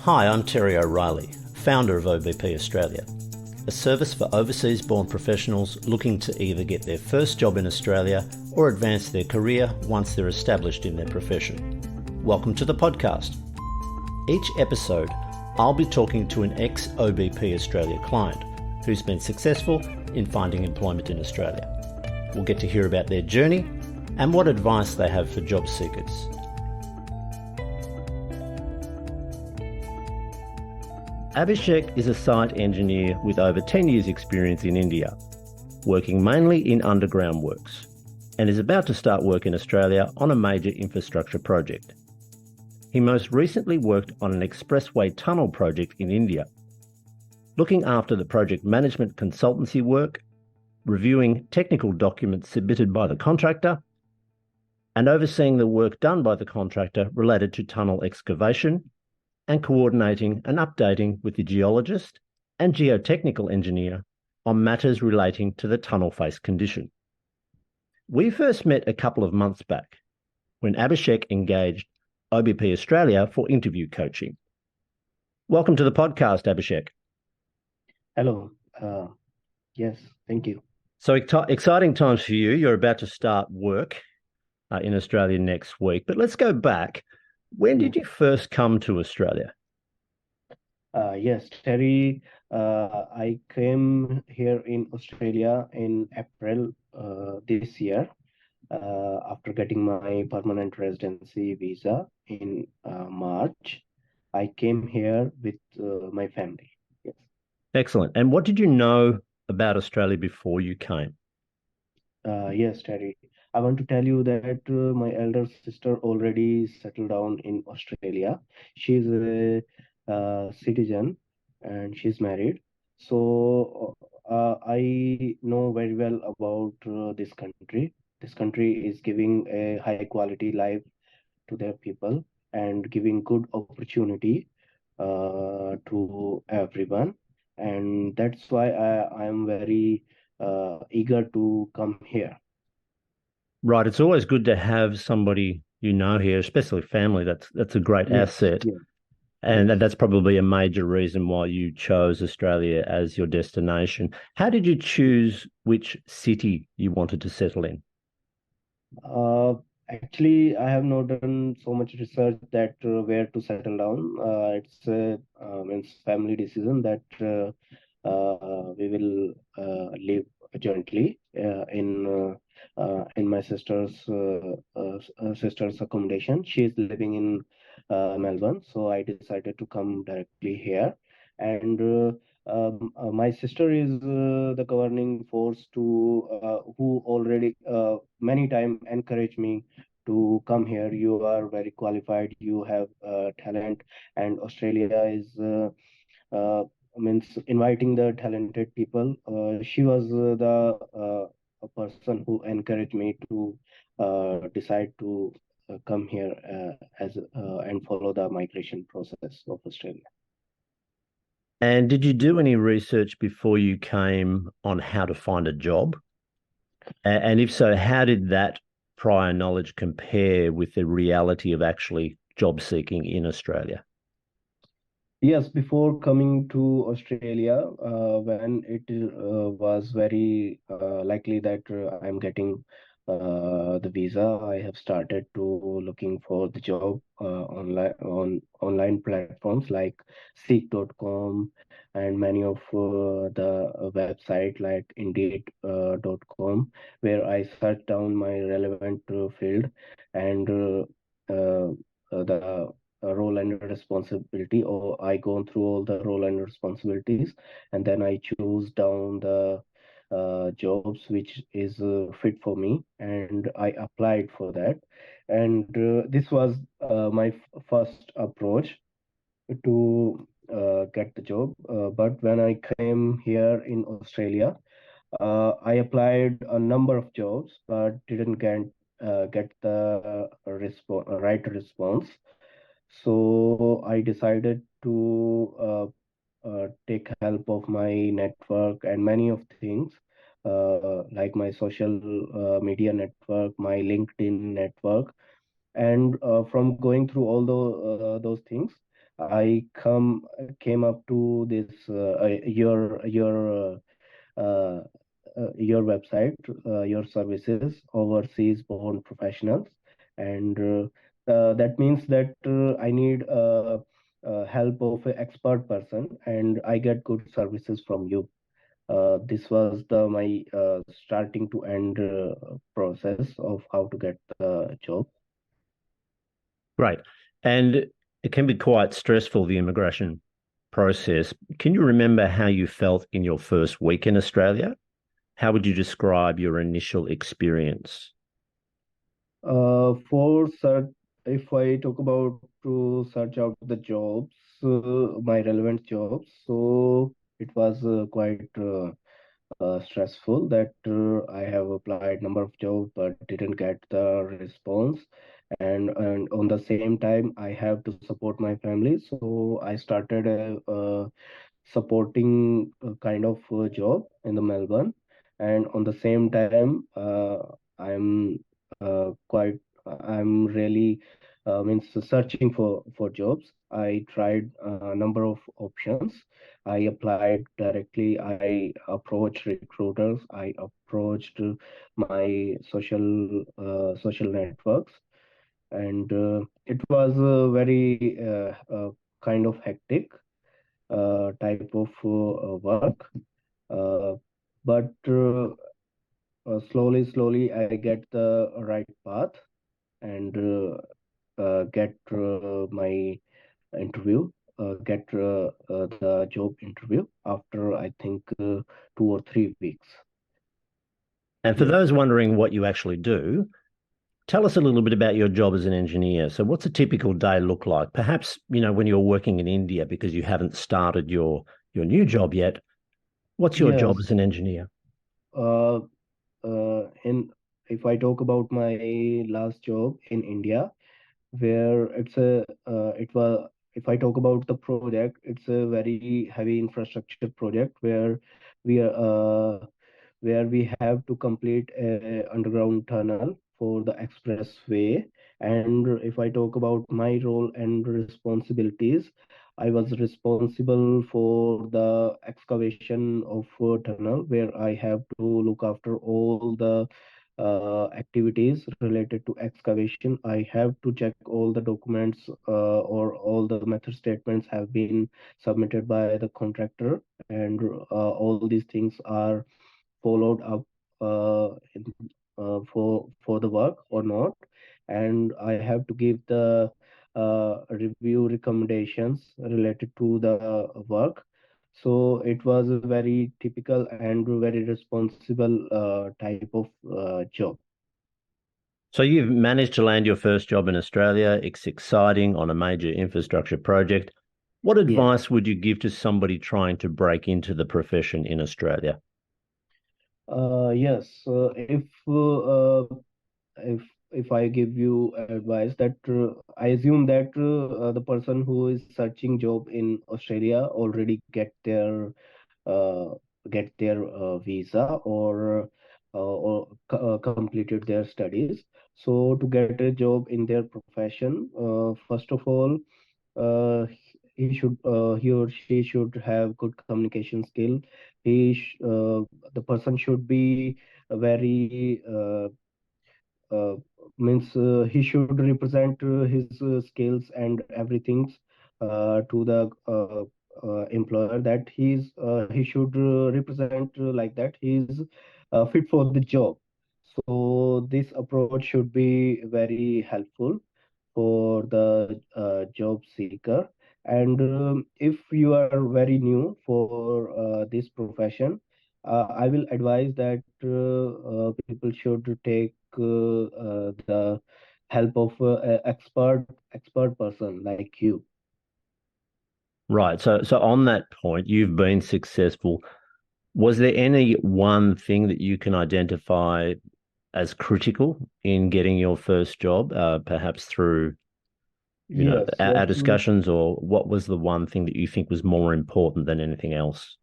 Hi, I'm Terry O'Reilly, founder of OBP Australia, a service for overseas-born professionals looking to either get their first job in Australia or advance their career once they're established in their profession. Welcome to the podcast. Each episode, I'll be talking to an ex-OBP Australia client who's been successful in finding employment in Australia. We'll get to hear about their journey and what advice they have for job seekers. Abhishek is a site engineer with over 10 years' experience in India, working mainly in underground works, and is about to start work in Australia on a major infrastructure project. He most recently worked on an expressway tunnel project in India, looking after the project management consultancy work, reviewing technical documents submitted by the contractor, and overseeing the work done by the contractor related to tunnel excavation, and coordinating and updating with the geologist and geotechnical engineer on matters relating to the tunnel face condition. We first met a couple of months back when Abhishek engaged OBP Australia for interview coaching. Welcome to the podcast, Abhishek. Hello. Yes, thank you. So exciting times for you. You're about to start work in Australia next week, but let's go back. When did you first come to Australia? Yes, Terry, I came here in Australia in April this year after getting my permanent residency visa in March. I came here with my family. Yes. Excellent. And what did you know about Australia before you came? Yes, Terry. I want to tell you that my elder sister already settled down in Australia. She's a citizen and she's married. So I know very well about this country. This country is giving a high quality life to their people and giving good opportunity to everyone. And that's why I am very eager to come here. Right. It's always good to have somebody you know here, especially family. That's a great Yes, asset. yes, And yes. that's probably a major reason why you chose Australia as your destination. How did you choose which city you wanted to settle in? Uh, Actually, I have not done so much research that where to settle down. It's a means family decision that we will live jointly in my sister's accommodation. She is living in Melbourne, so I decided to come directly here. And my sister is the governing force to who already many time encouraged me to come here. You are very qualified, you have talent, and Australia is uh, means inviting the talented people. She was a person who encouraged me to decide to come here as and follow the migration process of Australia. And did you do any research before you came on how to find a job? And if so, how did that prior knowledge compare with the reality of actually job seeking in Australia? Yes, before coming to Australia, when it was very likely that I'm getting the visa, I have started to looking for the job on online platforms like Seek.com and many of the website like Indeed.com, where I search down my relevant field and the role and responsibility, or I go through all the role and responsibilities, and then I choose down the jobs which is fit for me, and I applied for that. And this was my first approach to get the job. But when I came here in Australia, I applied a number of jobs, but didn't get the right response. So I decided to take help of my network and many of things, like my social media network, my LinkedIn network, and from going through all those things, I came up to this uh, your website, your services, overseas born professionals, and that means that I need help of an expert person, and I get good services from you. This was the my starting to end process of how to get the job. Great. And it can be quite stressful, the immigration process. Can you remember how you felt in your first week in Australia? How would you describe your initial experience? For search, if I talk about to search out the jobs, my relevant jobs, so it was quite stressful that I have applied number of jobs but didn't get the response, and on the same time I have to support my family, so I started a supporting kind of job in the Melbourne, and on the same time I'm quite I'm really means searching for jobs. I tried a number of options. I applied directly. I approached recruiters. I approached my social networks, and it was very kind of hectic type of work. Uh, but slowly, I get the right path and get my interview, get the job interview after I think 2 or 3 weeks. And for Yes. those wondering what you actually do, tell us a little bit about your job as an engineer. So what's a typical day look like? Perhaps, when you're working in India because you haven't started your new job yet, what's your job Yes. as an engineer? Uh, in if I talk about my last job in India, where it was if I talk about the project, it's a very heavy infrastructure project we are where we have to complete a underground tunnel for the expressway. And if I talk about my role and responsibilities, I was responsible for the excavation of a tunnel where I have to look after all the activities related to excavation. I have to check all the documents or all the method statements have been submitted by the contractor, and all these things are followed up for the work or not. And I have to give the review recommendations related to the work. So it was a very typical and very responsible type of job. So you've managed to land your first job in Australia. It's exciting on a major infrastructure project. What Yes. advice would you give to somebody trying to break into the profession in Australia? Yes. If if I give you advice that I assume that the person who is searching job in Australia already uh, get their visa or completed their studies. So to get a job in their profession, first of all, he or she should have good communication skill. The person should be very uh, means he should represent his skills and everything to the employer, that he should represent like that he is fit for the job. So this approach should be very helpful for the job seeker. And if you are very new for this profession, I will advise that people should take the help of a expert person like you. Right. So on that point, you've been successful. Was there any one thing that you can identify as critical in getting your first job, perhaps through, Yes, our discussions, or what was the one thing that you think was more important than anything else?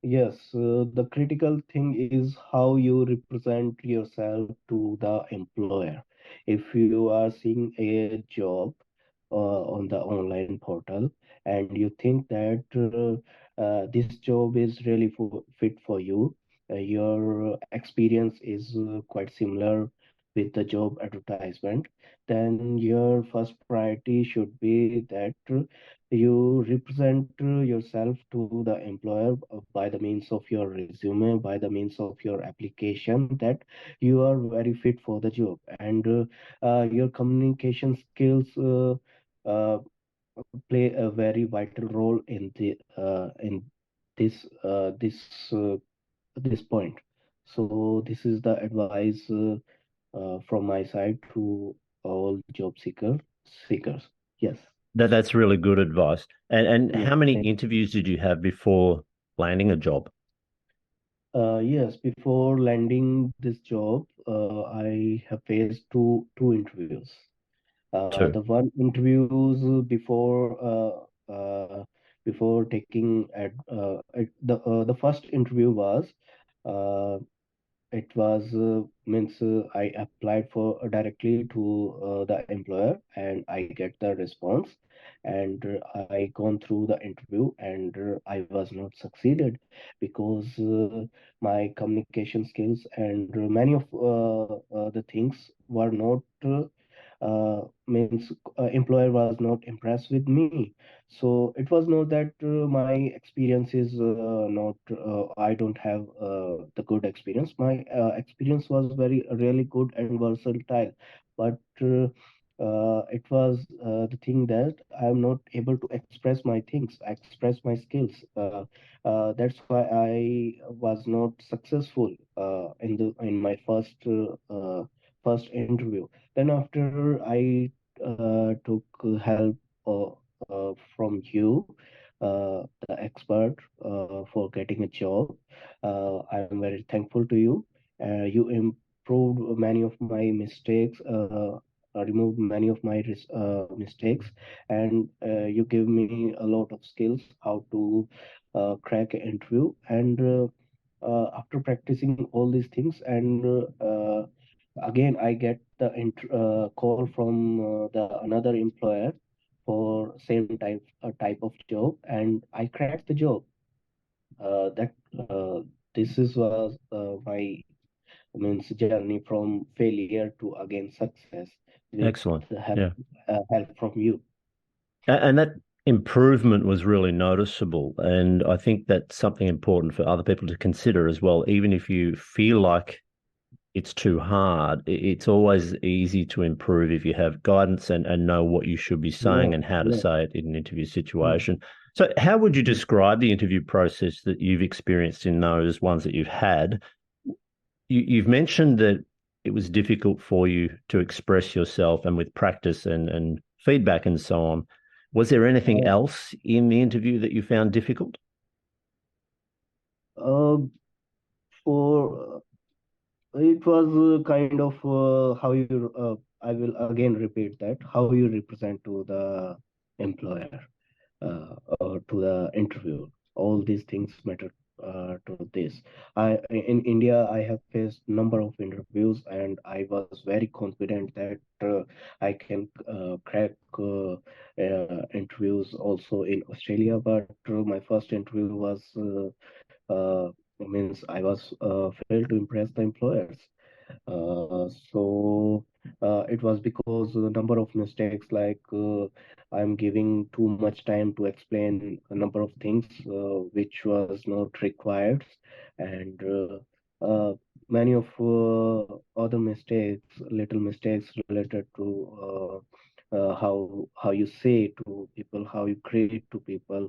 yes. The critical thing is how you represent yourself to the employer. If you are seeing a job on the online portal, and you think that this job is really fit for you, your experience is quite similar with the job advertisement, then your first priority should be that you represent yourself to the employer by the means of your resume, by the means of your application, that you are very fit for the job, and your communication skills uh, play a very vital role in this this point. So this is the advice from my side to all job seekers. Yes, That's really good advice. And yes, how many thank. interviews did you have before landing a job? Yes, before landing this job, I have faced two interviews. Two. The one interviews before taking the first interview was uh, it was means I applied for directly to the employer, and I get the response, and I gone through the interview, and I was not succeeded because my communication skills and many of the things were not means employer was not impressed with me. So it was not that my experience is not I don't have the good experience. My experience was very really good and versatile, but it was the thing that I am not able to express my things, express my skills. That's why I was not successful in my first interview. Then after I took help from you, the expert, for getting a job. I am very thankful to you. You improved many of my mistakes, removed many of my mistakes, and you give me a lot of skills how to crack an interview. And after practicing all these things, and again I get the call from the another employer for same type of job, and I cracked the job. That this is was my means journey from failure to again success with Excellent. the help Yeah. help from you. And that improvement was really noticeable. And I think that's something important for other people to consider as well. Even if you feel like it's too hard, it's always easy to improve if you have guidance and know what you should be saying Yes, and how to yes, say it in an interview yes. situation. So, how would you describe the interview process that you've experienced in those ones that you've had? You've mentioned that it was difficult for you to express yourself, and with practice and feedback and so on. Was there anything Uh, else in the interview that you found difficult? uh, for It was kind of how you, I will again repeat that, how you represent to the employer, or to the interviewer. All these things matter to this. In India, I have faced number of interviews, and I was very confident that I can crack interviews also in Australia. But my first interview was means I was failed to impress the employers. So it was because the number of mistakes, like I'm giving too much time to explain a number of things which was not required, and many of other mistakes, little mistakes related to how you say to people, how you create to people.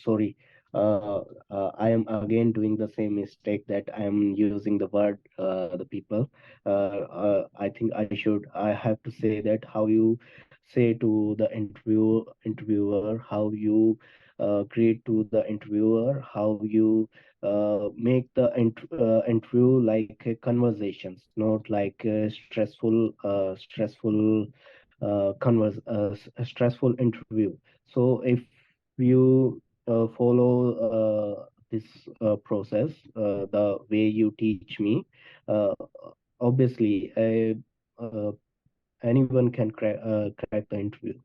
Sorry, uh, I am again doing the same mistake that I am using the word the people. I think I have to say that how you say to the interviewer, how you create to the interviewer, how you make the interview like conversations, not like a stressful interview. So if you follow this process the way you teach me, uh, obviously anyone can crack the interview.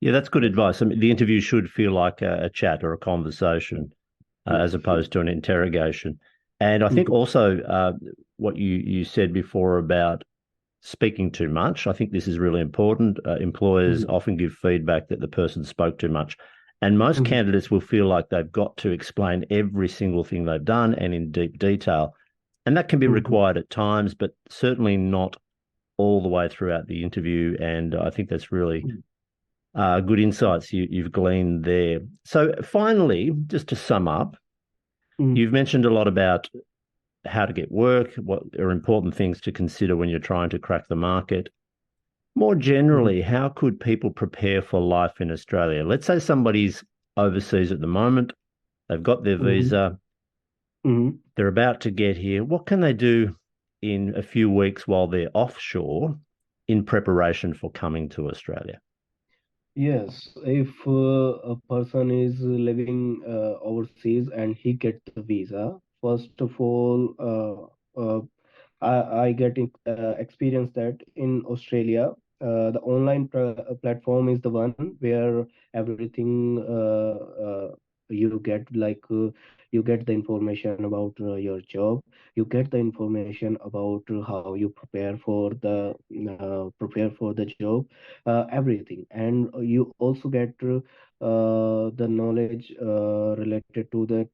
Yeah, that's good advice. I mean, the interview should feel like a chat or a conversation as Yes, yes. opposed to an interrogation. And I think Mhm, also what you said before about speaking too much. I think this is really important. Employers mhm, often give feedback that the person spoke too much. And most mhm, candidates will feel like they've got to explain every single thing they've done and in deep detail. And that can be mhm, required at times, but certainly not all the way throughout the interview. And I think that's really mhm, good insights you've gleaned there. So, finally, just to sum up, mhm, you've mentioned a lot about how to get work, what are important things to consider when you're trying to crack the market. More mhm, generally, how could people prepare for life in Australia? Let's say somebody's overseas at the moment, they've got their mhm, visa, mhm. they're about to get here. What can they do in a few weeks while they're offshore in preparation for coming to Australia? Yes, if a person is living overseas and he get the visa, first of all, I get experience that in Australia, the online platform is the one where everything you get you get the information about your job, you get the information about how you prepare for the job, everything, and you also get the knowledge related to that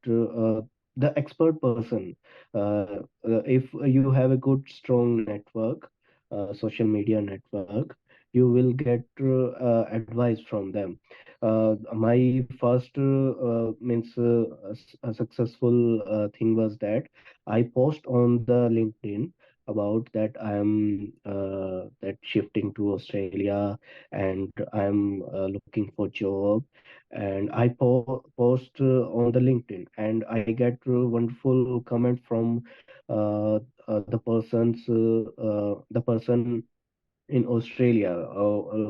the expert person. If you have a good strong network, social media network, you will get advice from them. My first means a successful thing was that I post on the LinkedIn about that I am that shifting to Australia and I'm looking for job, and I post on the LinkedIn, and I get wonderful comment from the person in Australia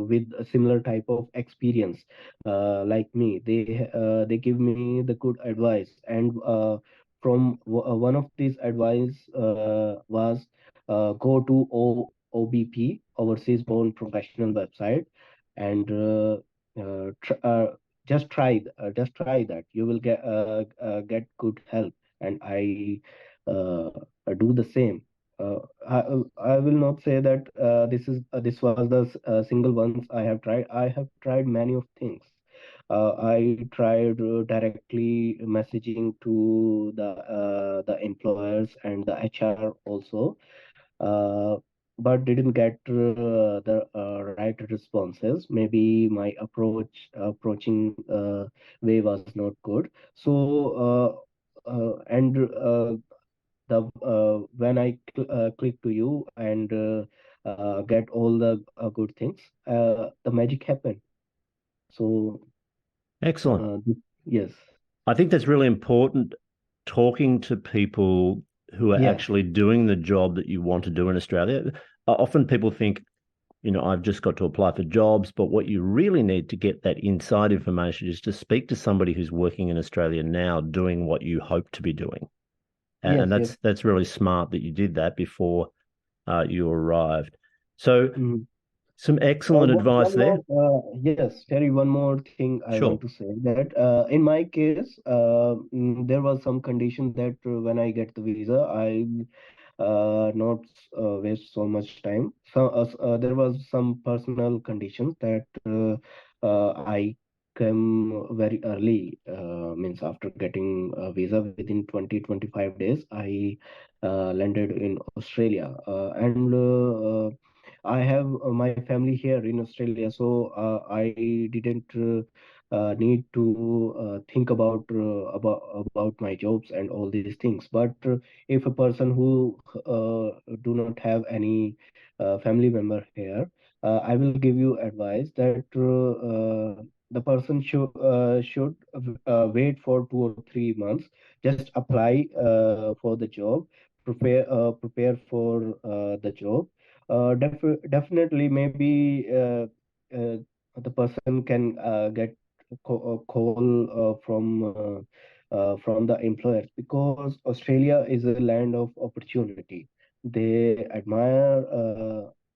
with a similar type of experience like me. They give me the good advice, and one of these advice was go to OBP, Overseas Born Professional website, and tr just try that. You will get good help, and I do the same. I will not say that this was the single ones I have tried. I have tried many of things. I tried directly messaging to the employers and the HR also, uh, but didn't get the right responses. Maybe my approaching way was not good. So and the when I click to you and get all the good things, the magic happened. So Excellent. yes, I think that's really important talking to people who are yes, actually doing the job that you want to do in Australia. Often people think, I've just got to apply for jobs, but what you really need to get that inside information is to speak to somebody who's working in Australia now doing what you hope to be doing. And yes, yes. that's really smart that you did that before you arrived. So Mm. some excellent advice One there. more, yes, Terry, one more thing I want Sure. to say that in my case, there was some condition that when I get the visa, I not waste so much time. So there was some personal conditions that I came very early, means after getting a visa within 20-25 days, I landed in Australia. And I have my family here in Australia, so I didn't need to think about my jobs and all these things. But if a person who do not have any family member here, I will give you advice that the person should wait for 2 or 3 months, just apply for the job, prepare for the job. Definitely, maybe the person can get a call from the employers, because Australia is a land of opportunity. They admire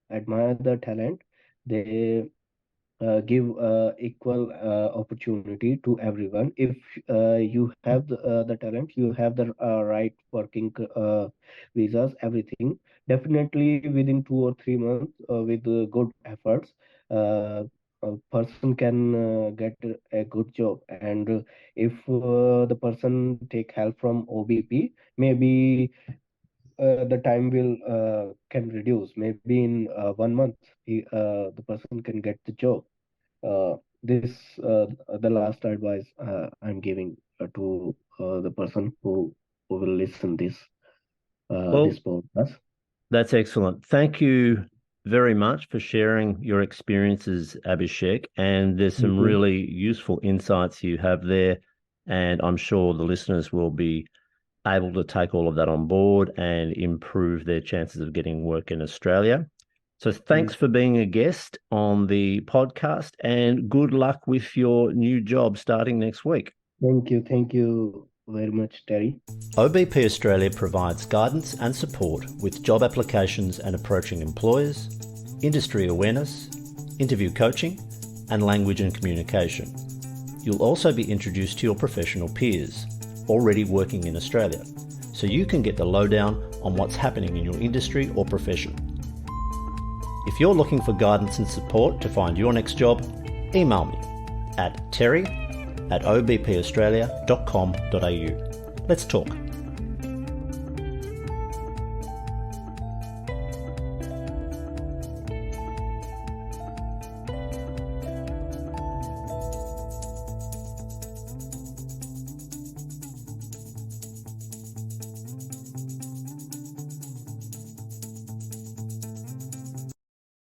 the talent. They give equal opportunity to everyone. If you have the talent, you have the right working visas, everything. Definitely within 2 or 3 months, with good efforts, a person can get a good job. And if the person take help from OBP, maybe the time will can reduce. Maybe in 1 month, the person can get the job. This the last advice I'm giving to the person who will listen this Well, podcast. that's excellent. Thank you very much for sharing your experiences, Abhishek. And there's some Thank you. really useful insights you have there. And I'm sure the listeners will be able to take all of that on board and improve their chances of getting work in Australia. So Mm. thanks for being a guest on the podcast and good luck with your new job starting next week. Thank you. Thank you very much, Terry. OBP Australia provides guidance and support with job applications and approaching employers, industry awareness, interview coaching, and language and communication. You'll also be introduced to your professional peers already working in Australia, so you can get the lowdown on what's happening in your industry or profession. If you're looking for guidance and support to find your next job, email me at terry@obpaustralia.com.au. Let's talk.